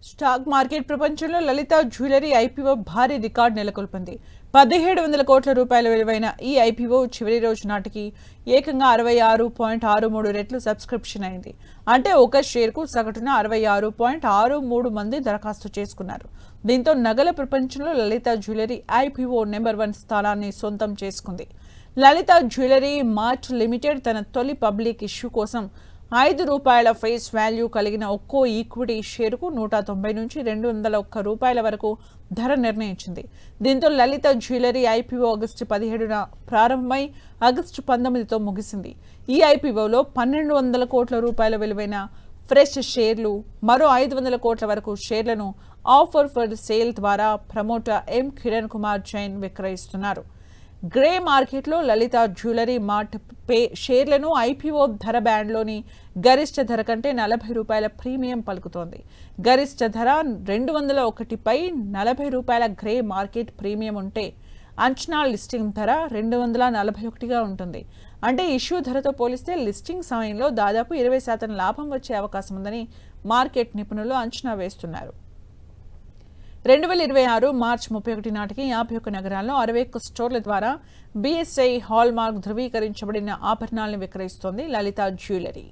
Stock market ప్రపంచంలో లలిత jewellery IPO భారీ record నెలకొల్పింది. 1700 కోట్ల రూపాయల విలువైన ఈ ఐపీఓ చివరి రోజు నాటికి ఏకంగా 66.63 రెట్లు సబ్స్క్రిప్షన్ అయింది. అంటే ఒక షేర్కు సగటున 66.63 మంది దరఖాస్తు చేసుకున్నారు. దీంతో నగల ప్రపంచంలో లలిత జ్యువెలరీ ఐపీఓ నెంబర్ 1 స్థానాన్ని సొంతం చేసుకుంది. లలిత జ్యువెలరీ మార్ట్ లిమిటెడ్ తన తొలి పబ్లిక్ ఇష్యూ కోసం ₹5 ఫేస్ వాల్యూ కలిగిన ఒక్కో ఈక్విటీ షేరుకు 190 నుంచి 201 రూపాయల వరకు ధర నిర్ణయించింది. దీంతో లలిత జ్యువెలరీ ఐపీఓ ఆగస్టు 17న ప్రారంభమై ఆగస్టు 19తో ముగిసింది. ఈ ఐపీఓలో 1200 కోట్ల రూపాయల విలువైన ఫ్రెష్ షేర్లు, మరో 500 కోట్ల వరకు షేర్లను ఆఫర్ ఫర్ సేల్ ద్వారా ప్రమోటర్ ఎం కిరణ్ కుమార్ జైన్ విక్రయిస్తున్నారు. గ్రే మార్కెట్లో లలిత జ్యువెలరీ మార్ట్ షేర్లను ఐపీఓ ధర బ్యాండ్లోని గరిష్ట ధర కంటే ₹40 ప్రీమియం పలుకుతోంది. గరిష్ట ధర 201పై ₹40 గ్రే మార్కెట్ ప్రీమియం ఉంటే అంచనా లిస్టింగ్ ధర 241గా ఉంటుంది. అంటే ఇష్యూ ధరతో పోలిస్తే లిస్టింగ్ సమయంలో దాదాపు 20% లాభం వచ్చే అవకాశం ఉందని మార్కెట్ నిపుణులు అంచనా వేస్తున్నారు. 2026 మార్చి 31 నాటికి 51 నగరాల్లో 61 స్టోర్ల ద్వారా BSI హాల్ మార్క్ ధృవీకరించబడిన ఆభరణాలను విక్రయిస్తోంది లలిత జ్యువెలరీ.